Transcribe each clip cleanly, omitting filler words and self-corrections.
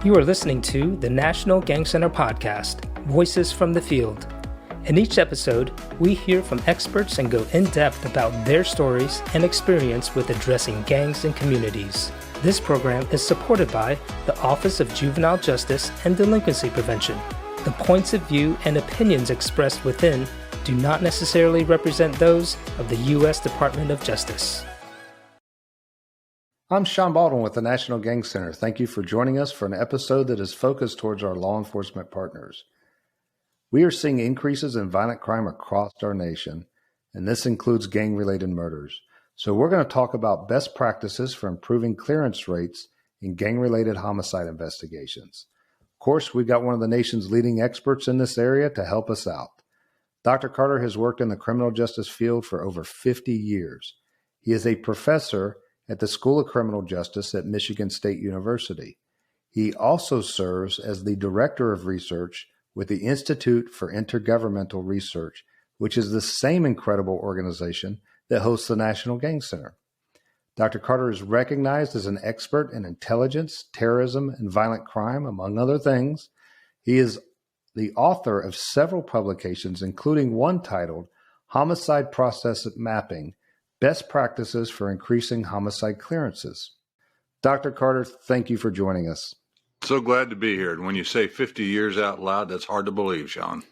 You are listening to the National Gang Center podcast, Voices from the Field. In each episode, we hear from experts and go in depth about their stories and experience with addressing gangs and communities. This program is supported by the Office of Juvenile Justice and Delinquency Prevention. The points of view and opinions expressed within do not necessarily represent those of the U.S. Department of Justice. I'm Sean Baldwin with the National Gang Center. Thank you for joining us for an episode that is focused towards our law enforcement partners. We are seeing increases in violent crime across our nation, and this includes gang-related murders. So we're going to talk about best practices for improving clearance rates in gang-related homicide investigations. Of course, we've got one of the nation's leading experts in this area to help us out. Dr. Carter has worked in the criminal justice field for over 50 years. He is a professor at the School of Criminal Justice at Michigan State University. He also serves as the Director of Research with the Institute for Intergovernmental Research, which is the same incredible organization that hosts the National Gang Center. Dr. Carter is recognized as an expert in intelligence, terrorism, and violent crime, among other things. He is the author of several publications, including one titled Homicide Process Mapping, Best Practices for Increasing Homicide Clearances. Dr. Carter, thank you for joining us. So glad to be here. And when you say 50 years out loud, that's hard to believe, Sean.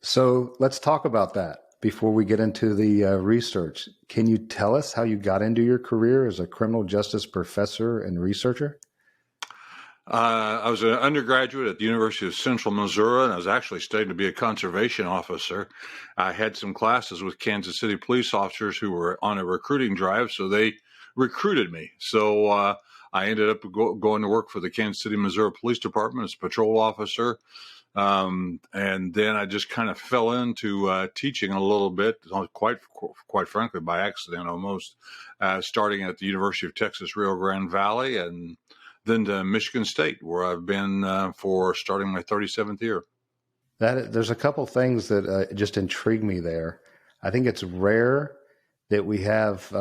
So let's talk about that before we get into the research. Can you tell us how you got into your career as a criminal justice professor and researcher? I was an undergraduate at the University of Central Missouri, and I was actually studying to be a conservation officer. I had some classes with Kansas City police officers who were on a recruiting drive, so they recruited me. So I ended up going to work for the Kansas City, Missouri Police Department as a patrol officer. And then I just kind of fell into teaching a little bit, quite frankly, by accident almost, starting at the University of Texas, Rio Grande Valley, and then to Michigan State, where I've been for starting my 37th year. There's a couple things that just intrigue me there. I think it's rare that we have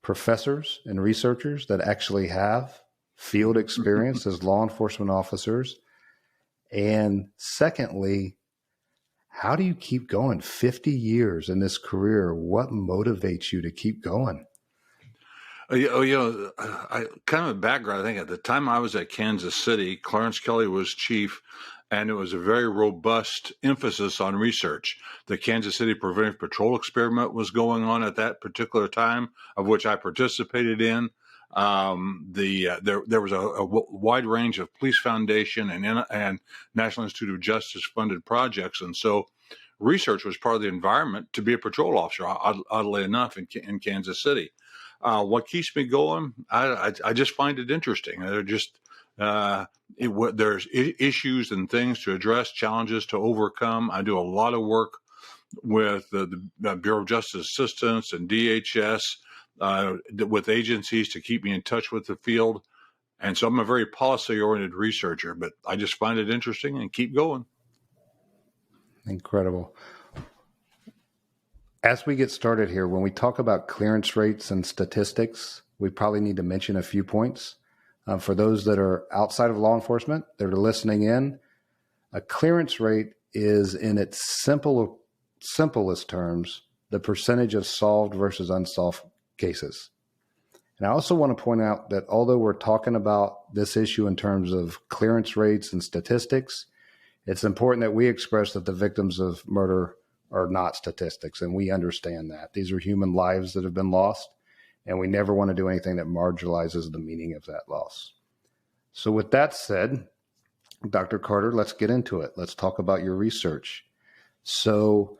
professors and researchers that actually have field experience as law enforcement officers. And secondly, how do you keep going 50 years in this career? What motivates you to keep going? I kind of a background. I think at the time I was at Kansas City, Clarence Kelly was chief, and it was a very robust emphasis on research. The Kansas City Preventive Patrol Experiment was going on at that particular time, of which I participated in. There was a wide range of police foundation and National Institute of Justice funded projects, and so research was part of the environment to be a patrol officer. Oddly enough, in Kansas City. What keeps me going? I just find it interesting. There's issues and things to address, challenges to overcome. I do a lot of work with the Bureau of Justice Assistance and DHS, with agencies to keep me in touch with the field. And so I'm a very policy-oriented researcher, but I just find it interesting and keep going. Incredible. As we get started here, when we talk about clearance rates and statistics, we probably need to mention a few points. For those that are outside of law enforcement that are listening in, a clearance rate is, in its simplest terms, the percentage of solved versus unsolved cases. And I also want to point out that although we're talking about this issue in terms of clearance rates and statistics, it's important that we express that the victims of murder are not statistics, and we understand that. These are human lives that have been lost, and we never want to do anything that marginalizes the meaning of that loss. So with that said, Dr. Carter, let's get into it. Let's talk about your research. So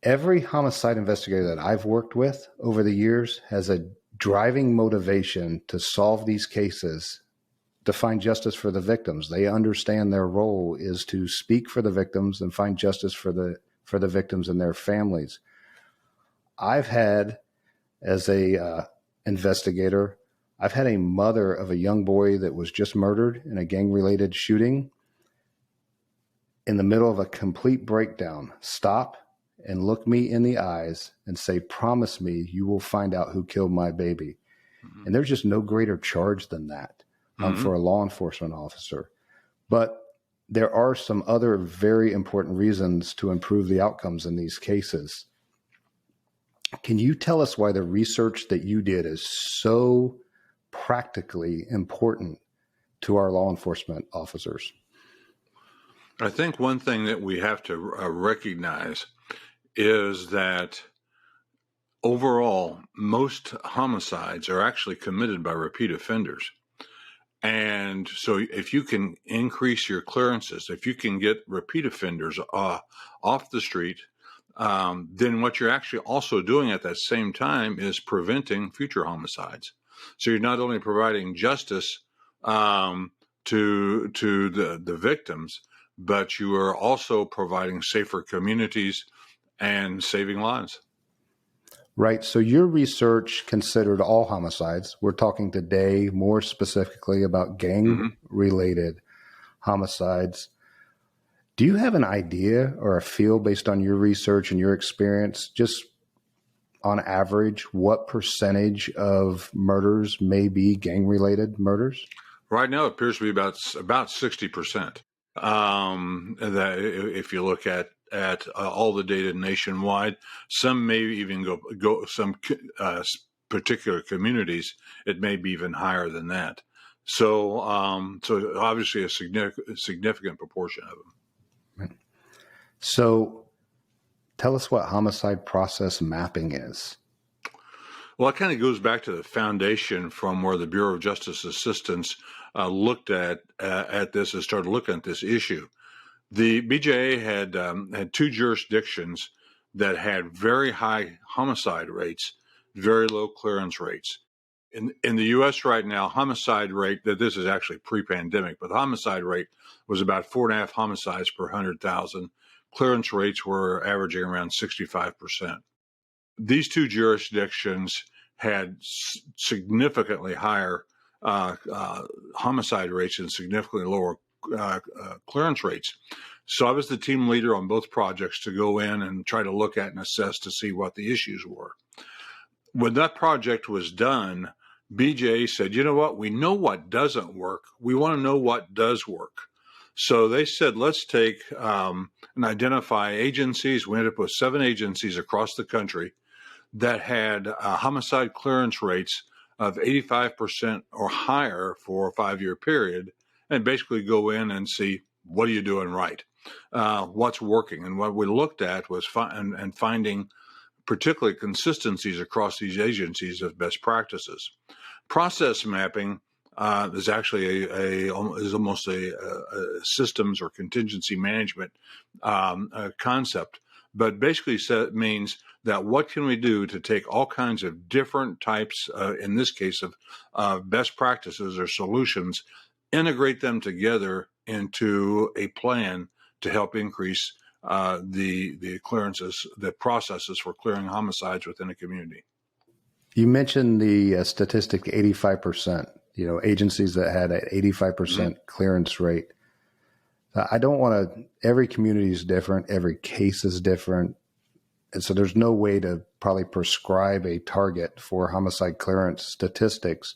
every homicide investigator that I've worked with over the years has a driving motivation to solve these cases, to find justice for the victims. They understand their role is to speak for the victims and find justice for the victims and their families. I've had, as a investigator, I've had a mother of a young boy that was just murdered in a gang-related shooting in the middle of a complete breakdown stop and look me in the eyes and say, "Promise me you will find out who killed my baby." And there's just no greater charge than that for a law enforcement officer. But there are some other very important reasons to improve the outcomes in these cases. Can you tell us why the research that you did is so practically important to our law enforcement officers? I think one thing that we have to recognize is that overall, most homicides are actually committed by repeat offenders. And so if you can increase your clearances, if you can get repeat offenders off the street, then what you're actually also doing at that same time is preventing future homicides. So you're not only providing justice to the victims, but you are also providing safer communities and saving lives. Right. So your research considered all homicides. We're talking today more specifically about gang-related homicides. Do you have an idea or a feel based on your research and your experience, just on average, what percentage of murders may be gang-related murders? Right now, it appears to be about 60%. That if you look at all the data nationwide, some may even go some particular communities, it may be even higher than that. So obviously a significant proportion of them. Right. So tell us what homicide process mapping is. Well, it kind of goes back to the foundation from where the Bureau of Justice Assistance looked at this and started looking at this issue. The BJA had two jurisdictions that had very high homicide rates, very low clearance rates. In the U.S. right now, homicide rate, that this is actually pre-pandemic, but the homicide rate was about 4.5 homicides per 100,000. Clearance rates were averaging around 65%. These two jurisdictions had significantly higher homicide rates and significantly lower clearance rates. So I was the team leader on both projects to go in and try to look at and assess to see what the issues were. When that project was done, BJA said, you know what, we know what doesn't work. We want to know what does work. So they said, let's take and identify agencies. We ended up with 7 agencies across the country that had homicide clearance rates of 85% or higher for a 5-year period, and basically go in and see, what are you doing right? What's working? And what we looked at was finding particularly consistencies across these agencies of best practices. Process mapping is actually is almost a systems or contingency management concept, but basically means that what can we do to take all kinds of different types, in this case of best practices or solutions, integrate them together into a plan to help increase the clearances, the processes for clearing homicides within a community. You mentioned the statistic 85%, agencies that had an 85% clearance rate. I don't want to, every community is different. Every case is different. And so there's no way to probably prescribe a target for homicide clearance statistics.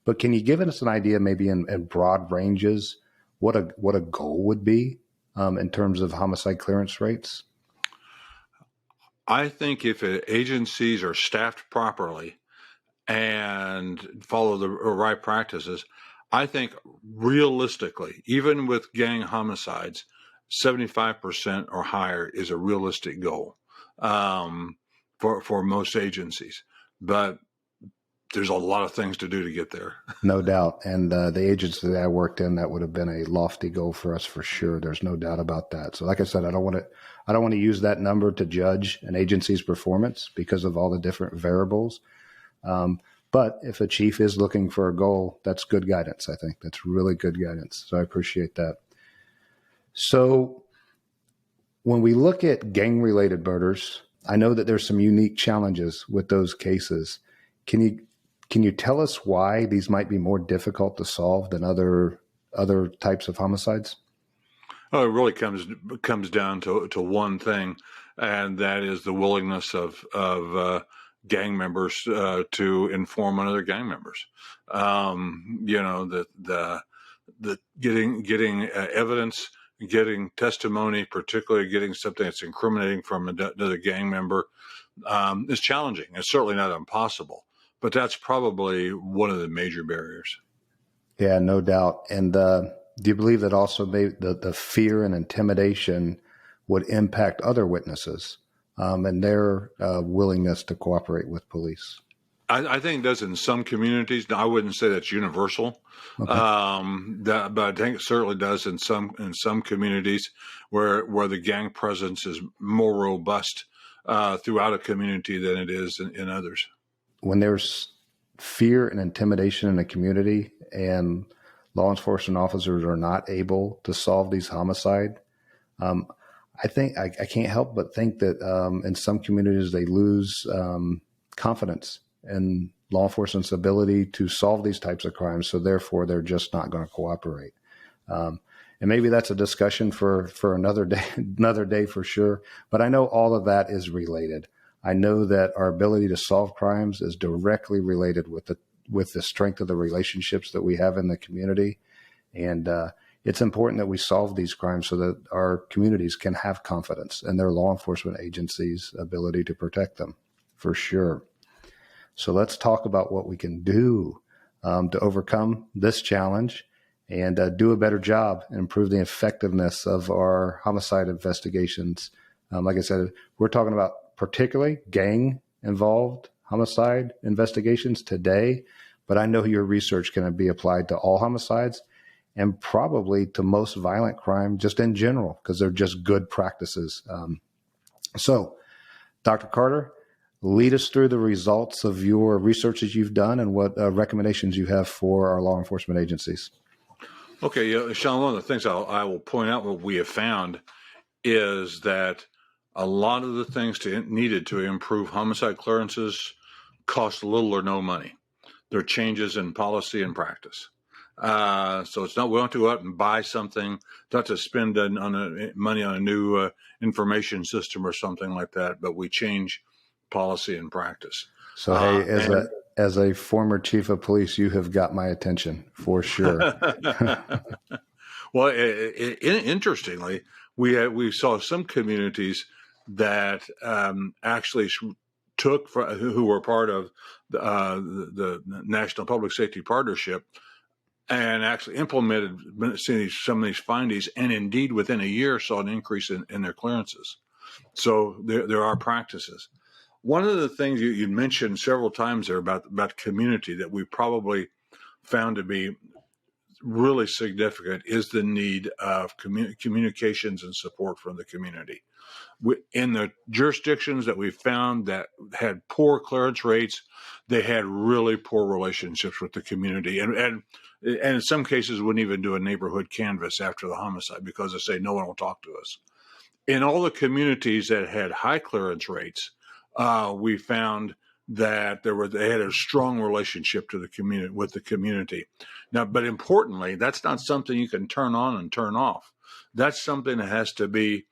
But can you give us an idea, maybe in broad ranges, what a goal would be in terms of homicide clearance rates? I think if agencies are staffed properly and follow the right practices, I think realistically, even with gang homicides, 75% or higher is a realistic goal for most agencies. But there's a lot of things to do to get there. No doubt. And the agency that I worked in, that would have been a lofty goal for us for sure. There's no doubt about that. So like I said, I don't want to use that number to judge an agency's performance because of all the different variables. But if a chief is looking for a goal, that's good guidance. I think that's really good guidance. So I appreciate that. So when we look at gang-related murders, I know that there's some unique challenges with those cases. Can you tell us why these might be more difficult to solve than other types of homicides? Oh, it really comes down to one thing, and that is the willingness of gang members to inform on other gang members. The getting evidence, getting testimony, particularly getting something that's incriminating from another gang member, is challenging. It's certainly not impossible, but that's probably one of the major barriers. Yeah, no doubt. And do you believe that also the fear and intimidation would impact other witnesses and their willingness to cooperate with police? I think it does in some communities. Now, I wouldn't say that's universal, Okay. but I think it certainly does in some communities where the gang presence is more robust throughout a community than it is in others. When there's fear and intimidation in a community and law enforcement officers are not able to solve these homicide, I think I can't help but think that in some communities they lose confidence in law enforcement's ability to solve these types of crimes. So therefore, they're just not going to cooperate. And maybe that's a discussion for another day for sure. But I know all of that is related. I know that our ability to solve crimes is directly related with the strength of the relationships that we have in the community. And it's important that we solve these crimes so that our communities can have confidence in their law enforcement agencies' ability to protect them, for sure. So let's talk about what we can do to overcome this challenge and do a better job and improve the effectiveness of our homicide investigations. Like I said, we're talking about particularly gang-involved homicide investigations today, but I know your research can be applied to all homicides and probably to most violent crime just in general, because they're just good practices. So, Dr. Carter, lead us through the results of your research that you've done and what recommendations you have for our law enforcement agencies. Okay, Sean, one of the things I will point out what we have found is that a lot of the things needed to improve homicide clearances cost little or no money. They're changes in policy and practice. So it's not, we don't have to go out and buy something, not to spend money on a new information system or something like that, but we change policy and practice. So, hey, as a former chief of police, you have got my attention for sure. Well, interestingly, we saw some communities that actually took who were part of the National Public Safety Partnership and actually implemented some of these findings, and indeed within a year saw an increase in their clearances. So there are practices. One of the things you mentioned several times there about community that we probably found to be really significant is the need of communications and support from the community. In the jurisdictions that we found that had poor clearance rates, they had really poor relationships with the community, and in some cases wouldn't even do a neighborhood canvass after the homicide because they say no one will talk to us. In all the communities that had high clearance rates, we found that they had a strong relationship to the community with the community. Now, but importantly, that's not something you can turn on and turn off. That's something that has to be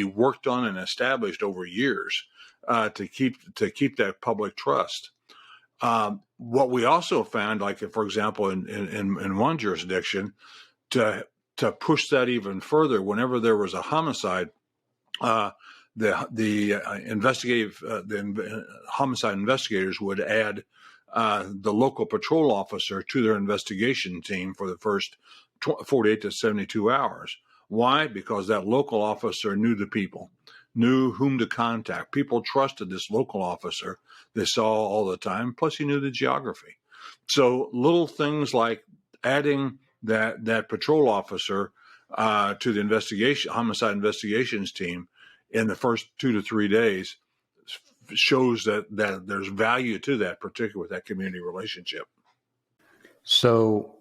worked on and established over years to keep that public trust. What we also found, like for example, in one jurisdiction, to push that even further, whenever there was a homicide, the homicide investigators would add the local patrol officer to their investigation team for the first 48 to 72 hours. Why? Because that local officer knew the people, knew whom to contact. People trusted this local officer they saw all the time, plus he knew the geography. So little things like adding that patrol officer to the homicide investigations team in the first 2 to 3 days shows that there's value to that, particularly with that community relationship. So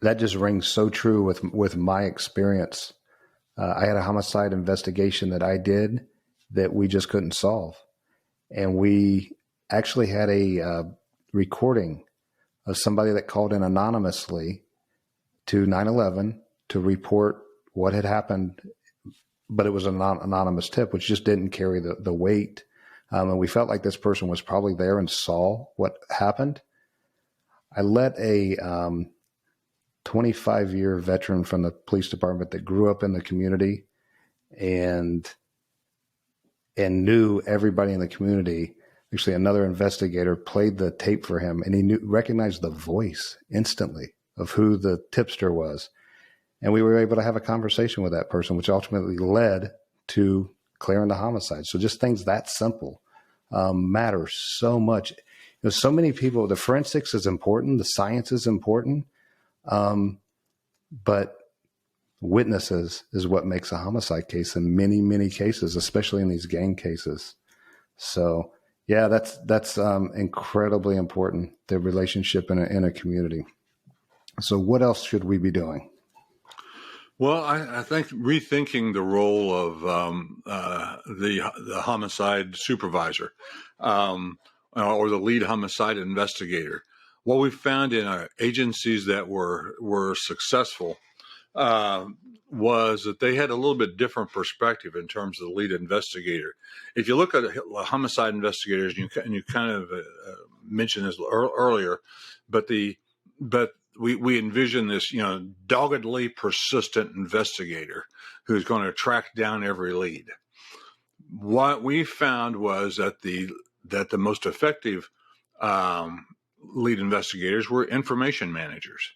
that just rings so true with my experience. I had a homicide investigation that I did that we just couldn't solve. And we actually had a recording of somebody that called in anonymously to 911 to report what had happened, but it was an anonymous tip, which just didn't carry the weight And we felt like this person was probably there and saw what happened. I let a 25-year veteran from the police department that grew up in the community and knew everybody in the community. Actually, another investigator played the tape for him, and he recognized the voice instantly of who the tipster was. And we were able to have a conversation with that person, which ultimately led to clearing the homicide. So just things that simple matter so much. So many people, the forensics is important, the science is important, but witnesses is what makes a homicide case in many, many cases, especially in these gang cases. So yeah, that's incredibly important, the relationship in a community. So what else should we be doing? Well, I think rethinking the role of the homicide supervisor or the lead homicide investigator. What we found in our agencies that were successful was that they had a little bit different perspective in terms of the lead investigator. If you look at homicide investigators, and you kind of mentioned this earlier, but we envision this, doggedly persistent investigator who's going to track down every lead. What we found was that the most effective lead investigators were information managers.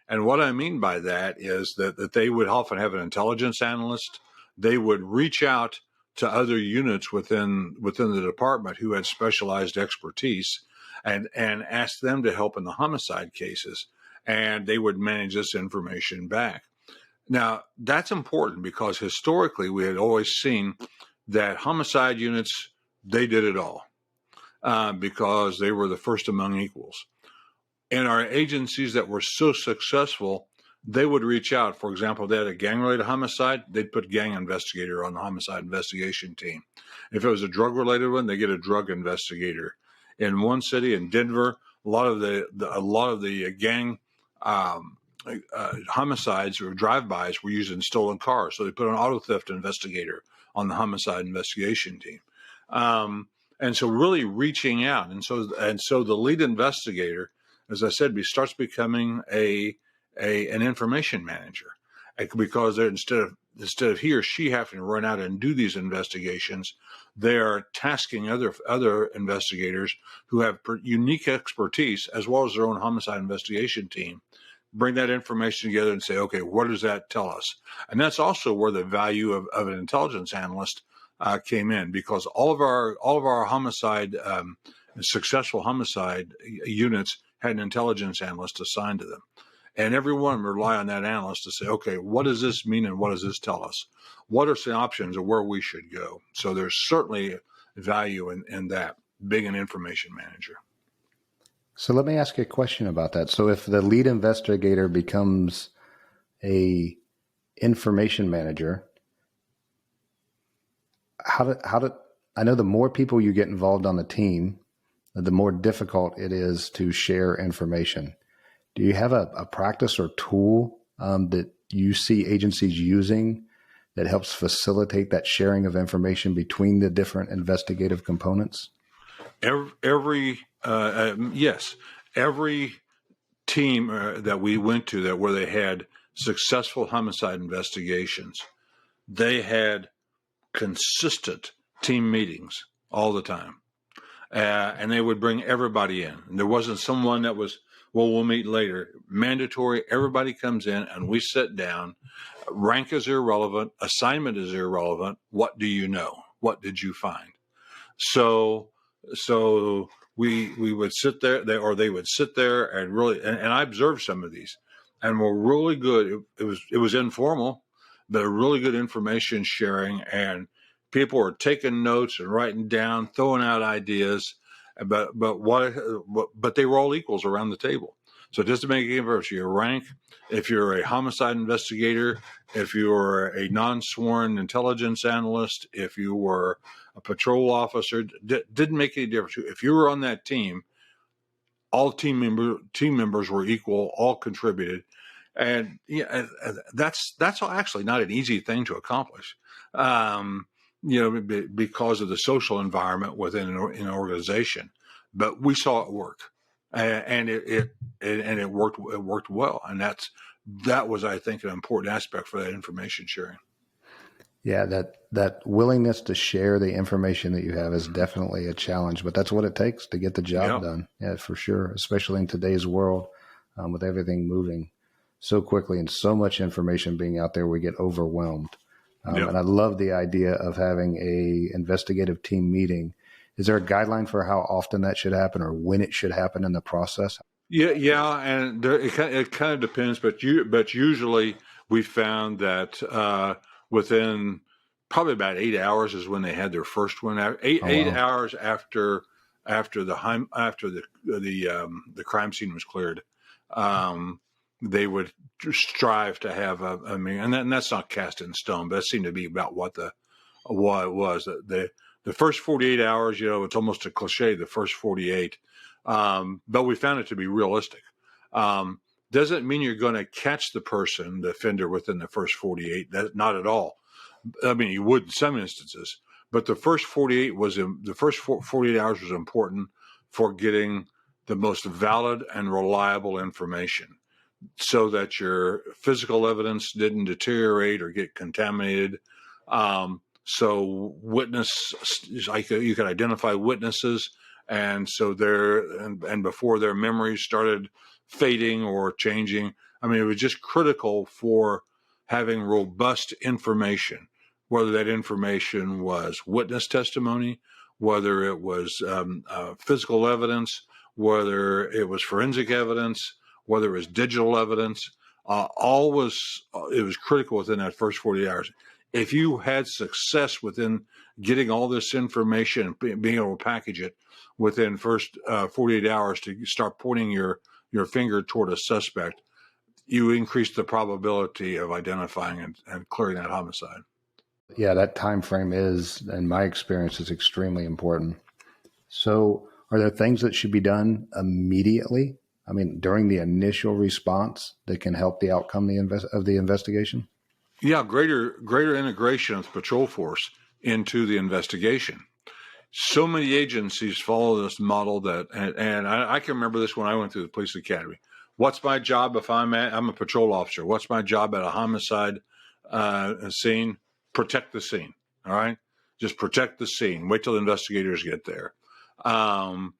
And what I mean by that is that they would often have an intelligence analyst. They would reach out to other units within the department who had specialized expertise and ask them to help in the homicide cases. And they would manage this information back. Now, that's important because historically we had always seen that homicide units, they did it all because they were the first among equals. And our agencies that were so successful, they would reach out. For example, if they had a gang-related homicide, they'd put gang investigator on the homicide investigation team. If it was a drug-related one, they get a drug investigator. In one city, in Denver, a lot of the gang homicides or drive-bys were using stolen cars, so they put an auto theft investigator on the homicide investigation team. And so, really reaching out, and so the lead investigator, as I said, starts becoming an information manager, because instead of he or she having to run out and do these investigations, they are tasking other investigators who have unique expertise as well as their own homicide investigation team, bring that information together and say, okay, what does that tell us? And that's also where the value of an intelligence analyst came in, because all of our homicide successful homicide units had an intelligence analyst assigned to them. And everyone rely on that analyst to say, okay, what does this mean and what does this tell us? What are some options of where we should go? So there's certainly value in that, being an information manager. So let me ask you a question about that. So if the lead investigator becomes a information manager, I know the more people you get involved on the team, the more difficult it is to share information. Do you have a practice or tool that you see agencies using that helps facilitate that sharing of information between the different investigative components? Yes. Every team that we went to where they had successful homicide investigations, they had consistent team meetings all the time. And they would bring everybody in. And there wasn't someone that was, well, we'll meet later. Mandatory, everybody comes in and we sit down. Rank is irrelevant. Assignment is irrelevant. What do you know? What did you find? So we would sit there, they would sit there and really, and I observed some of these, and were really good. It was informal, but a really good information sharing, and people were taking notes and writing down, throwing out ideas, but they were all equals around the table. So just to make it diverse, your rank, if you're a homicide investigator, if you're a non-sworn intelligence analyst, if you were a patrol officer, didn't make any difference. If you were on that team, all team members were equal, all contributed. And yeah, that's actually not an easy thing to accomplish. because of the social environment within an organization. But we saw it work, and it worked well, and that was, I think, an important aspect for that information sharing. Yeah, that willingness to share the information that you have is definitely a challenge, but that's what it takes to get the job done. Yeah, for sure, especially in today's world, with everything moving so quickly and so much information being out there, we get overwhelmed. And I love the idea of having a investigative team meeting. Is there a guideline for how often that should happen or when it should happen in the process? Yeah, and it kind of depends, but usually we found that within probably about 8 hours is when they had their first one. 8 hours after the crime scene was cleared, they would strive to have a meeting, and that's not cast in stone, but that seemed to be about what it was. The first 48 hours, it's almost a cliche, the first 48. But we found it to be realistic. Doesn't mean you're going to catch the offender, within the first 48. Not at all. I mean, you would in some instances, but the first 48 hours was important for getting the most valid and reliable information, so that your physical evidence didn't deteriorate or get contaminated. So you could identify witnesses. And so and before their memories started fading or changing, I mean, it was just critical for having robust information, whether that information was witness testimony, whether it was physical evidence, whether it was forensic evidence, whether it was digital evidence. It was critical within that first 48 hours. If you had success within getting all this information and being able to package it within first 48 hours to start pointing your finger toward a suspect, you increase the probability of identifying and clearing that homicide. Yeah, that time frame is, in my experience, is extremely important. So are there things that should be done immediately? I mean, during the initial response that can help the outcome of the investigation? Yeah, greater integration of the patrol force into the investigation. So many agencies follow this model and I can remember this when I went through the police academy. What's my job if I'm a patrol officer? What's my job at a homicide scene? Protect the scene. All right, just protect the scene. Wait till the investigators get there, and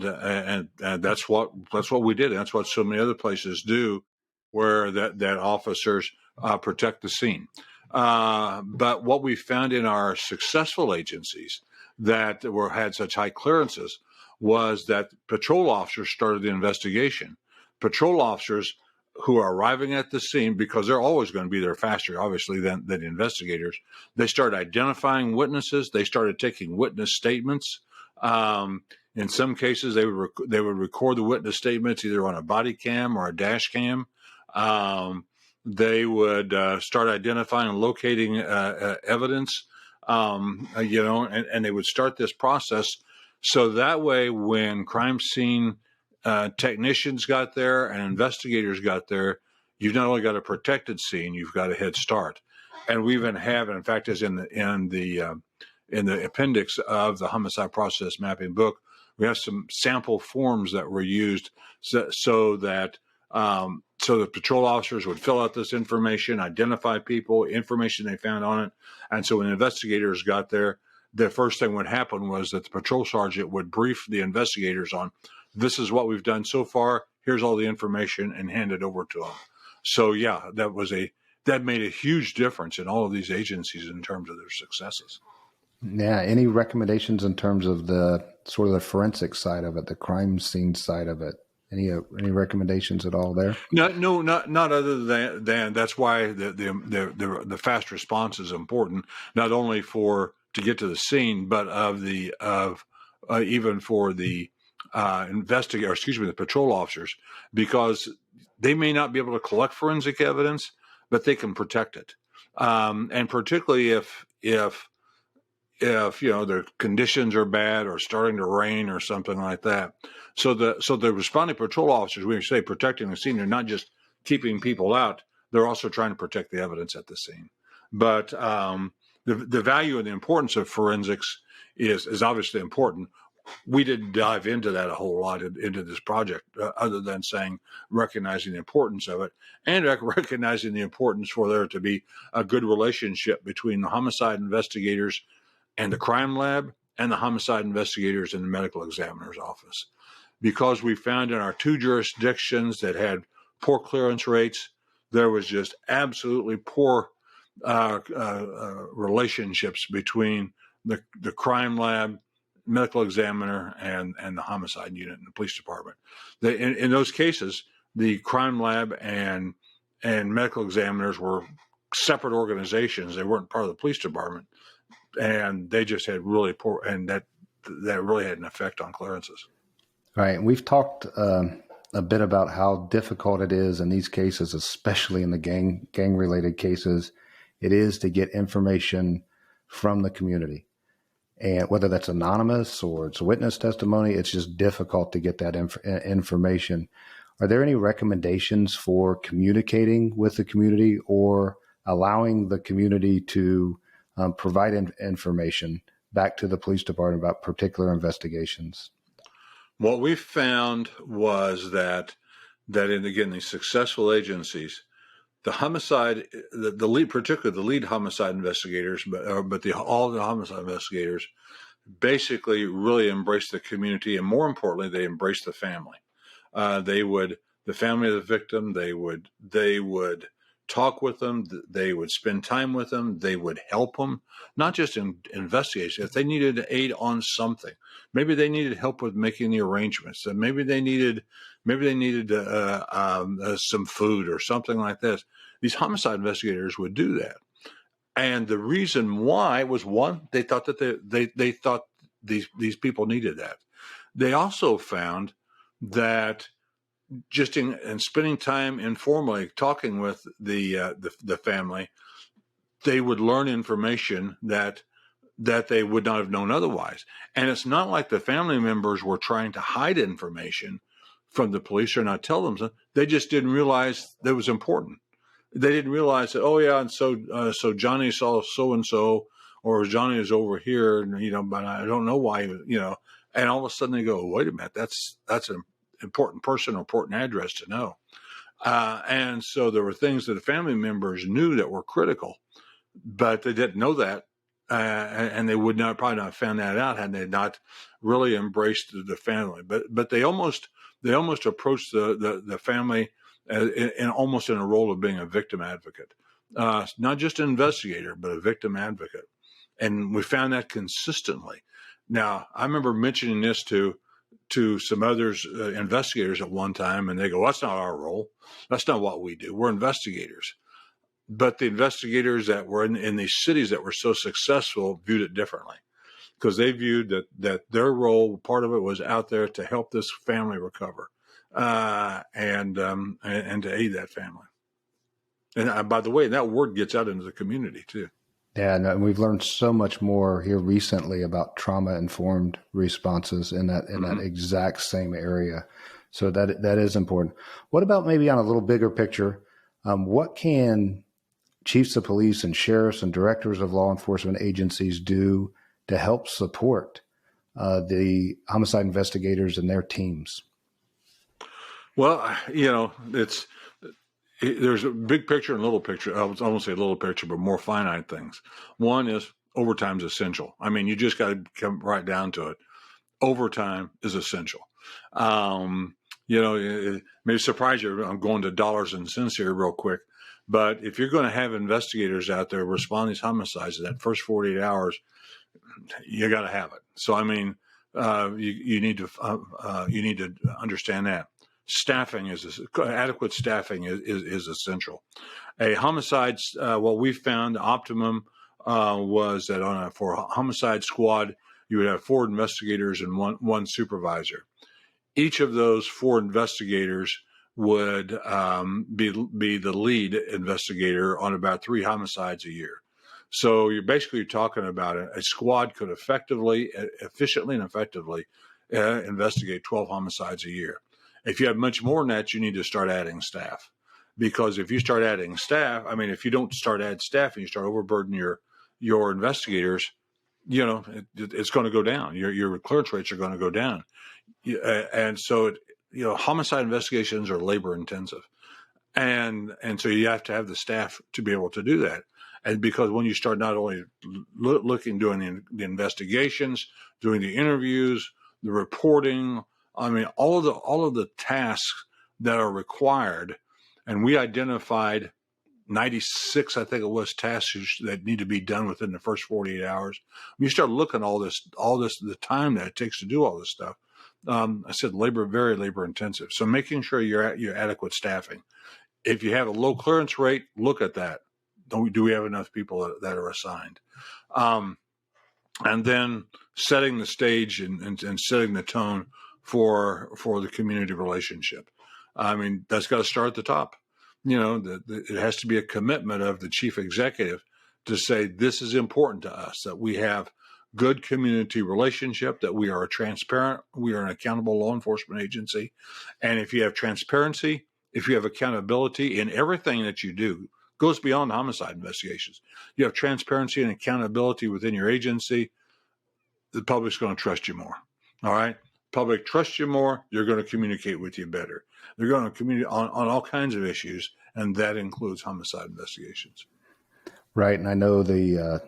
that's what we did. And that's what so many other places do, where that officers protect the scene. But what we found in our successful agencies that had such high clearances was that patrol officers started the investigation. Patrol officers who are arriving at the scene, because they're always going to be there faster, obviously, than the investigators, they started identifying witnesses. They started taking witness statements. In some cases, they would record the witness statements either on a body cam or a dash cam. They would start identifying and locating evidence, and they would start this process. So that way, when crime scene technicians got there and investigators got there, you've not only got a protected scene, you've got a head start. And we even have, in fact, as in the appendix of the Homicide Process Mapping book, we have some sample forms that were used so that the patrol officers would fill out this information, identify people, information they found on it. And so when investigators got there, the first thing would happen was that the patrol sergeant would brief the investigators on, this is what we've done so far, here's all the information, and hand it over to them. So yeah, that made a huge difference in all of these agencies in terms of their successes. Yeah. Any recommendations in terms of the sort of the forensic side of it, the crime scene side of it? Any recommendations at all there? No, not other than that's why the fast response is important, not only to get to the scene, but even for the the patrol officers, because they may not be able to collect forensic evidence, but they can protect it, and particularly if their conditions are bad or starting to rain or something like that. So the responding patrol officers, when you say protecting the scene, they're not just keeping people out, they're also trying to protect the evidence at the scene. But the value and the importance of forensics is obviously important. We didn't dive into that a whole lot into this project, other than saying recognizing the importance of it and recognizing the importance for there to be a good relationship between the homicide investigators and the crime lab and the homicide investigators in the medical examiner's office. Because we found in our 2 jurisdictions that had poor clearance rates, there was just absolutely poor relationships between the crime lab, medical examiner, and the homicide unit in the police department. In those cases, the crime lab and medical examiners were separate organizations. They weren't part of the police department, and they just had really poor, and that really had an effect on clearances. Right. We've talked a bit about how difficult it is in these cases, especially in the gang-related cases, it is to get information from the community. And whether that's anonymous or it's witness testimony, it's just difficult to get that information. Are there any recommendations for communicating with the community or allowing the community to provide information back to the police department about particular investigations? What we found was that in, again, these successful agencies, the homicide, the lead, particularly the lead homicide investigators, but all the homicide investigators basically really embraced the community, and more importantly, they embraced the family. The family of the victim, they would talk with them, they would spend time with them, they would help them, not just in investigation. If they needed aid on something, maybe they needed help with making the arrangements, and maybe they needed some food or something like this. These homicide investigators would do that, and the reason why was, one, they thought that they thought these people needed that. They also found that just in spending time informally talking with the family, they would learn information that they would not have known otherwise. And it's not like the family members were trying to hide information from the police or not tell them something. They just didn't realize that it was important. They didn't realize that, oh yeah, and so Johnny saw so and so, or Johnny is over here, and but I don't know why, And all of a sudden they go, wait a minute, that's an important person or important address to know. And so there were things that the family members knew that were critical, but they didn't know that. And they would probably not have found that out had they not really embraced the family. But they almost approached the family almost in a role of being a victim advocate, not just an investigator, but a victim advocate. And we found that consistently. Now, I remember mentioning this to some others, investigators at one time, and they go, well, that's not our role. That's not what we do. We're investigators. But the investigators that were in these cities that were so successful viewed it differently, because they viewed that their role, part of it, was out there to help this family recover, and to aid that family. And by the way, that word gets out into the community too. Yeah, and we've learned so much more here recently about trauma-informed responses in that exact same area. So that is important. What about maybe on a little bigger picture? What can chiefs of police and sheriffs and directors of law enforcement agencies do to help support the homicide investigators and their teams? Well, there's a big picture and a little picture. I won't say a little picture, but more finite things. One is overtime is essential. I mean, you just got to come right down to it. Overtime is essential. It may surprise you. I'm going to dollars and cents here real quick. But if you're going to have investigators out there respond to these homicides in that first 48 hours, you got to have it. So, I mean, you need to understand that. Adequate staffing is essential. A homicide, what we found, optimum was that for a homicide squad, you would have 4 investigators and one supervisor. Each of those 4 investigators would be the lead investigator on about 3 homicides a year. So you're talking about a squad could efficiently and effectively investigate 12 homicides a year. If you have much more than that, you need to start adding staff, because if you start adding staff, I mean, if you don't start adding staff and you start overburdening your investigators, it's going to go down. Your clearance rates are going to go down. And so, homicide investigations are labor intensive. And so you have to have the staff to be able to do that. And because when you start not only doing the investigations, doing the interviews, the reporting, all of the tasks that are required, and we identified 96, I think it was, tasks that need to be done within the first 48 hours. When you start looking at all this, the time that it takes to do all this stuff, I said very labor intensive. So making sure you're adequate staffing. If you have a low clearance rate, look at that. Do we have enough people that are assigned? And then setting the stage and setting the tone for the community relationship. That's got to start at the top. It has to be a commitment of the chief executive to say, this is important to us, that we have good community relationship, that we are we are an accountable law enforcement agency. And if you have transparency, if you have accountability in everything that you do, goes beyond homicide investigations. You have transparency and accountability within your agency, the public's going to trust you more. All right? Public trusts you more, they're going to communicate with you better. They're going to communicate on all kinds of issues, and that includes homicide investigations. Right. And I know the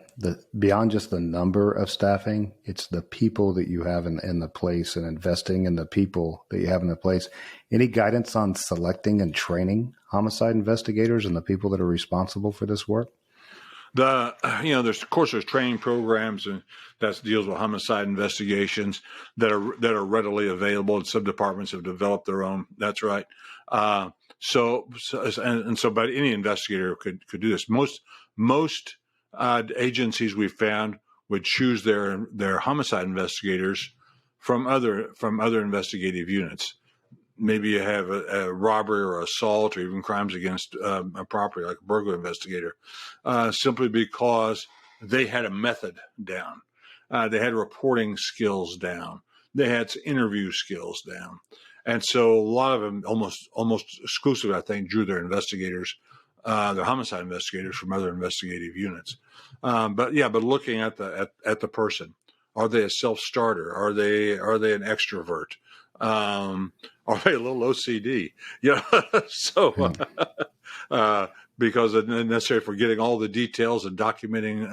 beyond just the number of staffing, it's the people that you have in the place, and investing in the people that you have in the place. Any guidance on selecting and training homicide investigators and the people that are responsible for this work? There's training programs and that deals with homicide investigations that are readily available, and some departments have developed their own. That's right. So but any investigator could do this. Most agencies we've found would choose their homicide investigators from other investigative units. Maybe you have a robbery or assault or even crimes against a property, like a burglary investigator, simply because they had a method down. They had reporting skills down. They had interview skills down. And so a lot of them, almost exclusively, I think, drew their investigators, their homicide investigators, from other investigative units. But looking at the person, are they a self-starter? Are they an extrovert? Are they a little OCD? Because they're necessary for getting all the details and documenting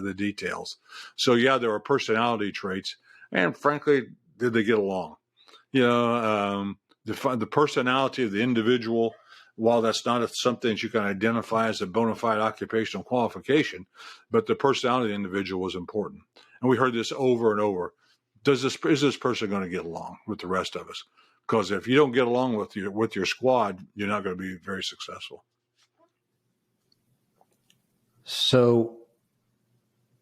the details. So there are personality traits, and frankly, did they get along? The personality of the individual, while that's not something that you can identify as a bona fide occupational qualification, but the personality of the individual was important. And we heard this over and over. Is this person going to get along with the rest of us? Because if you don't get along with your squad, you're not going to be very successful. So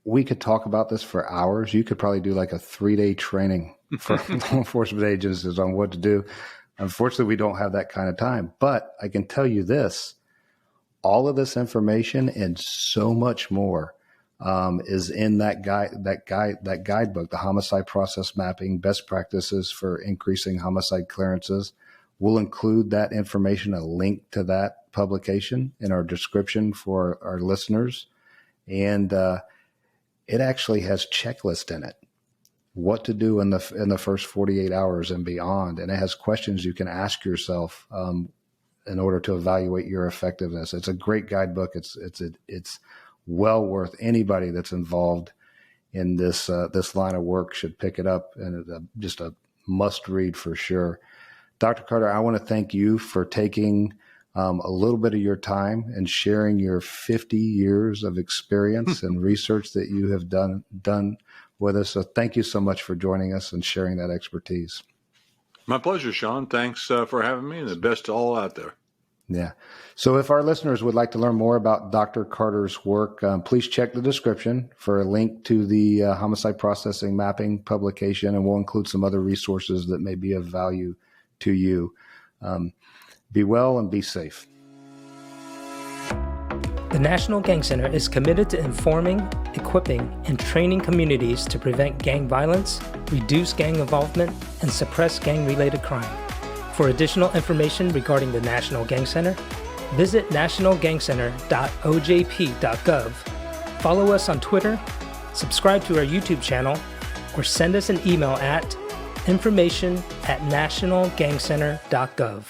we could talk about this for hours. You could probably do like a 3-day training for law enforcement agencies on what to do. Unfortunately, we don't have that kind of time. But I can tell you this: all of this information and so much more is in that guidebook, the Homicide Process Mapping, Best Practices for Increasing Homicide Clearances. We'll include that information, a link to that publication, in our description for our listeners. And it actually has checklist in it, what to do in the first 48 hours and beyond. And it has questions you can ask yourself in order to evaluate your effectiveness. It's a great guidebook. It's well worth anybody that's involved in this line of work should pick it up, and it's just a must read for sure. Dr. Carter, I want to thank you for taking a little bit of your time and sharing your 50 years of experience and research that you have done with us. So thank you so much for joining us and sharing that expertise. My pleasure, Sean. Thanks for having me, and the best to all out there. Yeah. So if our listeners would like to learn more about Dr. Carter's work, please check the description for a link to the Homicide Processing Mapping publication, and we'll include some other resources that may be of value to you. Be well and be safe. The National Gang Center is committed to informing, equipping, and training communities to prevent gang violence, reduce gang involvement, and suppress gang-related crime. For additional information regarding the National Gang Center, visit nationalgangcenter.ojp.gov Follow us on Twitter, subscribe to our YouTube channel, or send us an email at information@nationalgangcenter.gov.